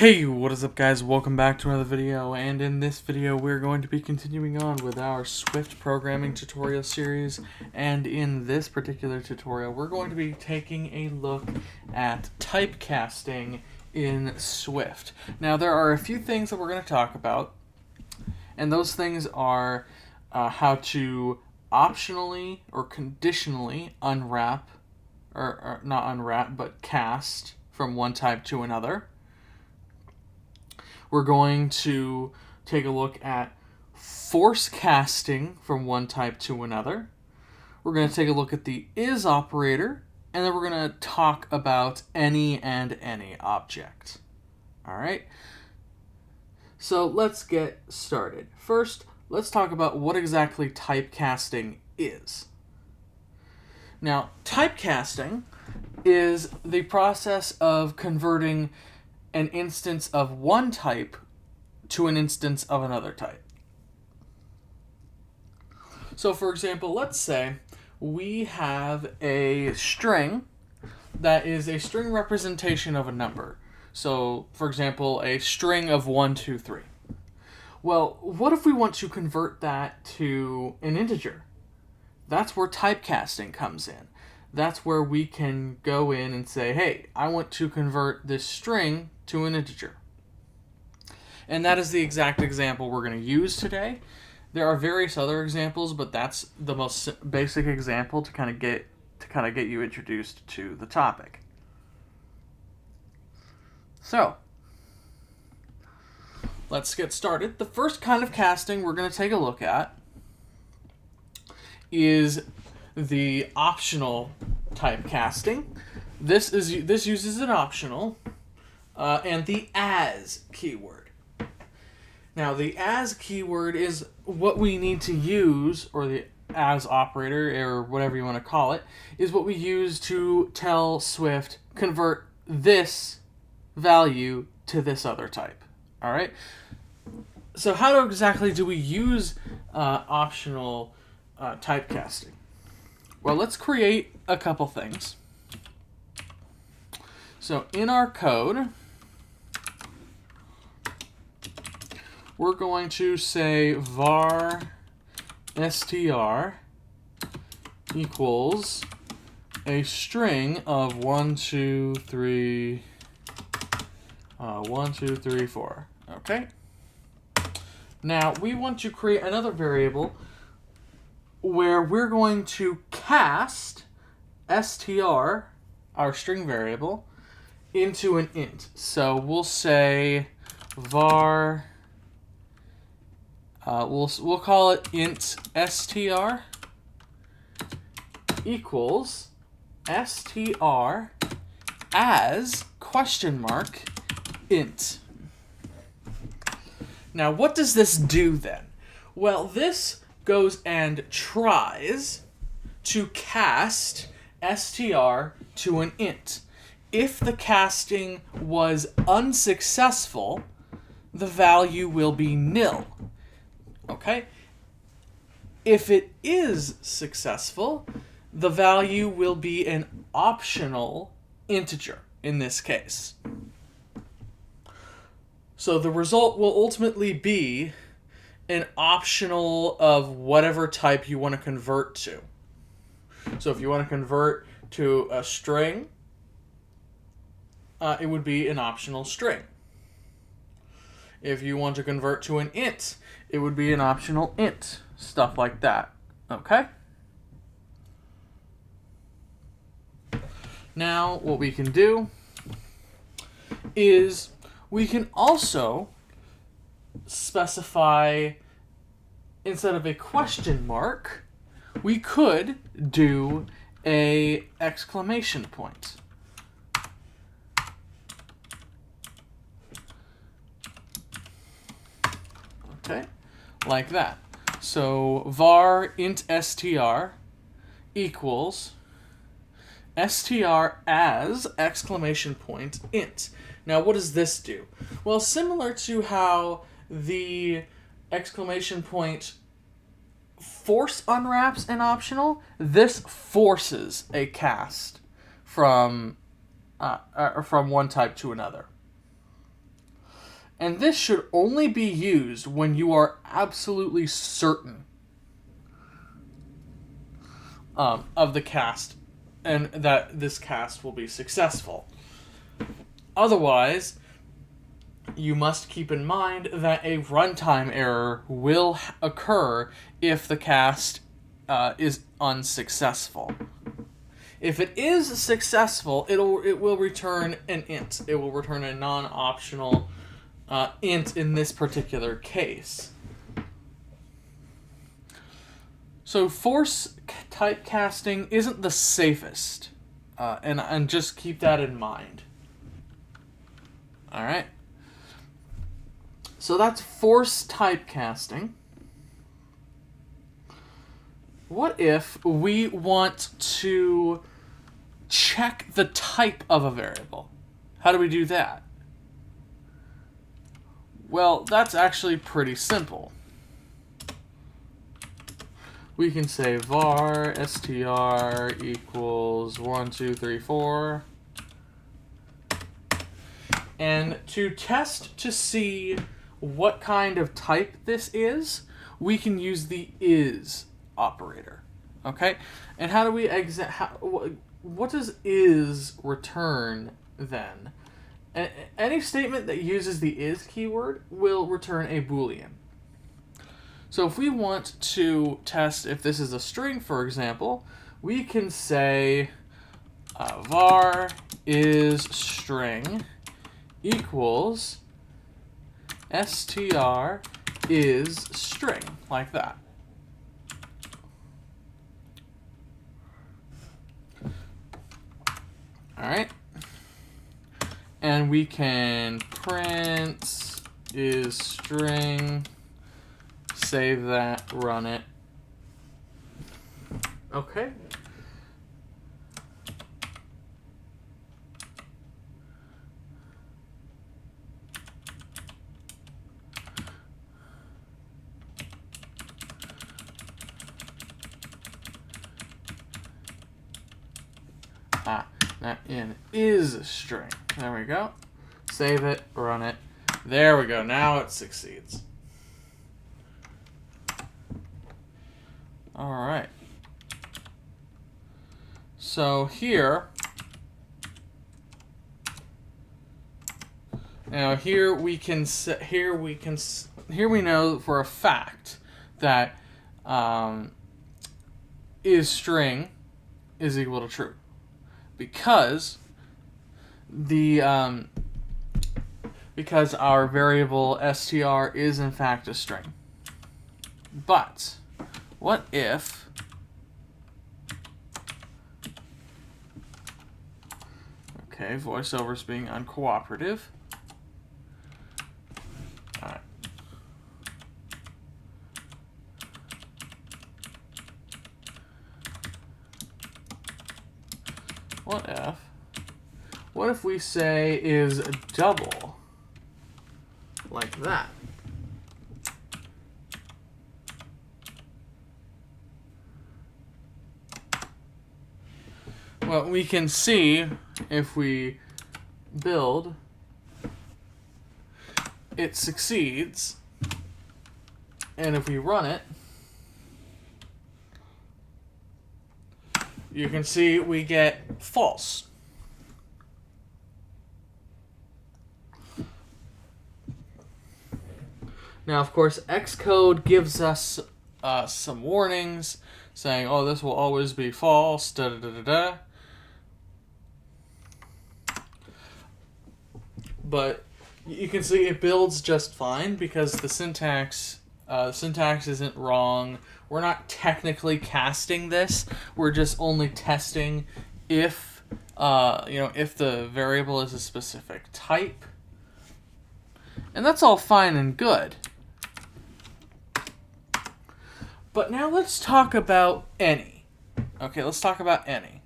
Hey, what is up guys? Welcome back to another video, and in this video we're going to be continuing on with our Swift programming tutorial series, and in this particular tutorial we're going to be taking a look at typecasting in Swift. Now there are a few things that we're going to talk about, and those things are how to optionally or conditionally unwrap, or not unwrap, but cast from one type to another. We're going to take a look at force casting from one type to another. We're going to take a look at the is operator, and then we're going to talk about any and any object. All right? So let's get started. First, let's talk about what exactly typecasting is. Now, typecasting is the process of converting an instance of one type to an instance of another type. So for example, let's say we have a string that is a string representation of a number. So for example, a string of 1, 2, 3. Well, what if we want to convert that to an integer? That's where typecasting comes in. That's where we can go in and say, hey, I want to convert this string to an integer. And that is the exact example we're going to use today. There are various other examples, but that's the most basic example to kind of get you introduced to the topic. So, let's get started. The first kind of casting we're going to take a look at is the optional typecasting. This uses an optional and the as keyword. Now the as keyword is what we need to use, or the as operator, or whatever you want to call it, is what we use to tell Swift convert this value to this other type. All right. So how exactly do we use optional typecasting? Well, let's create a couple things. So in our code, we're going to say var str equals a string of 1, 2, 3, 1, 2, 3, 4. Okay. Now we want to create another variable where we're going to cast str, our string variable, into an int. So we'll say var, we'll call it int str equals str as question mark int. Now what does this do then? Well, this goes and tries to cast str to an int. If the casting was unsuccessful, the value will be nil. Okay? If it is successful, the value will be an optional integer in this case. So the result will ultimately be an optional of whatever type you want to convert to. So if you want to convert to a string, it would be an optional string. If you want to convert to an int, it would be an optional int. Stuff like that. Okay? Now, what we can do is we can also specify, instead of a question mark, we could do a exclamation point. Okay, like that. So var int str equals str as exclamation point int. Now what does this do? Well, similar to how the exclamation point force unwraps an optional, this forces a cast from one type to another. And this should only be used when you are absolutely certain of the cast and that this cast will be successful. Otherwise, you must keep in mind that a runtime error will occur if the cast is unsuccessful. If it is successful, it will return an int. It will return a non-optional int in this particular case. So force typecasting isn't the safest, and just keep that in mind. All right. So that's force typecasting. What if we want to check the type of a variable? How do we do that? Well, that's actually pretty simple. We can say var str equals 1, 2, 3, 4. And to test to see what kind of type this is, we can use the is operator. Okay? And how do we what does is return then? Any statement that uses the is keyword will return a Boolean. So if we want to test if this is a string, for example, we can say var is string equals str is string, like that. All right. And we can print is string, save that, run it. Okay. That in is string. There we go. Save it, run it. There we go. Now it succeeds. All right. So here we know for a fact that is string is equal to true, because our variable str is in fact a string. But what if VoiceOver's being uncooperative. All right. What if we say is double, like that? Well, we can see if we build, it succeeds, and if we run it, you can see we get false. Now, of course, Xcode gives us some warnings saying, oh, this will always be false, da-da-da-da-da. But you can see it builds just fine because the syntax isn't wrong. We're not technically casting this. We're just only testing if if the variable is a specific type. And that's all fine and good. But now let's talk about any. Okay, let's talk about any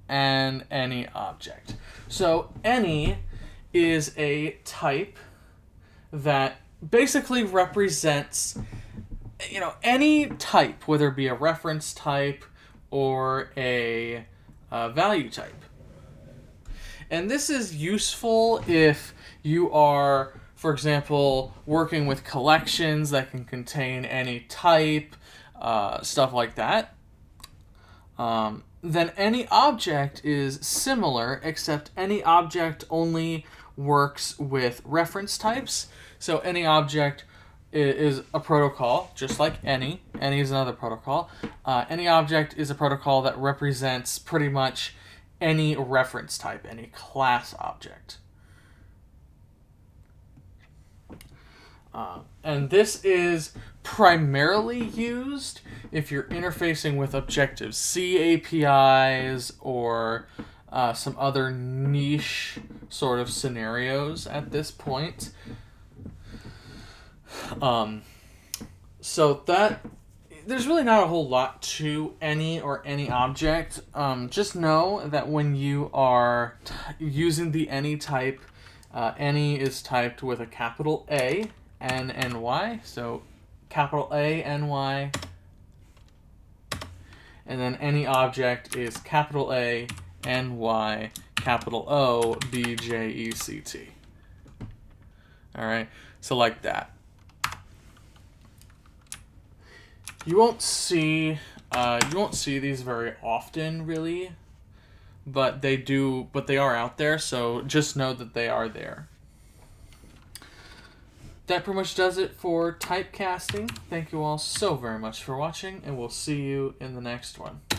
and any object. So any is a type that basically represents, any type, whether it be a reference type or a value type. And this is useful if you are, for example, working with collections that can contain any type, stuff like that. Then any object is similar, except any object only works with reference types. So any object is a protocol, just like any. Any is another protocol. Any object is a protocol that represents pretty much any reference type, any class object. And this is primarily used if you're interfacing with Objective-C APIs or some other niche sort of scenarios at this point. So that there's really not a whole lot to any object. Just know that when you are using the any type, any is typed with a capital A, N, and Y. So capital A, N, Y. And then any object is capital A, N, Y, capital O, B, J, E, C, T. All right, so like that. You won't see these very often, really, but they are out there. So just know that they are there. That pretty much does it for typecasting. Thank you all so very much for watching, and we'll see you in the next one.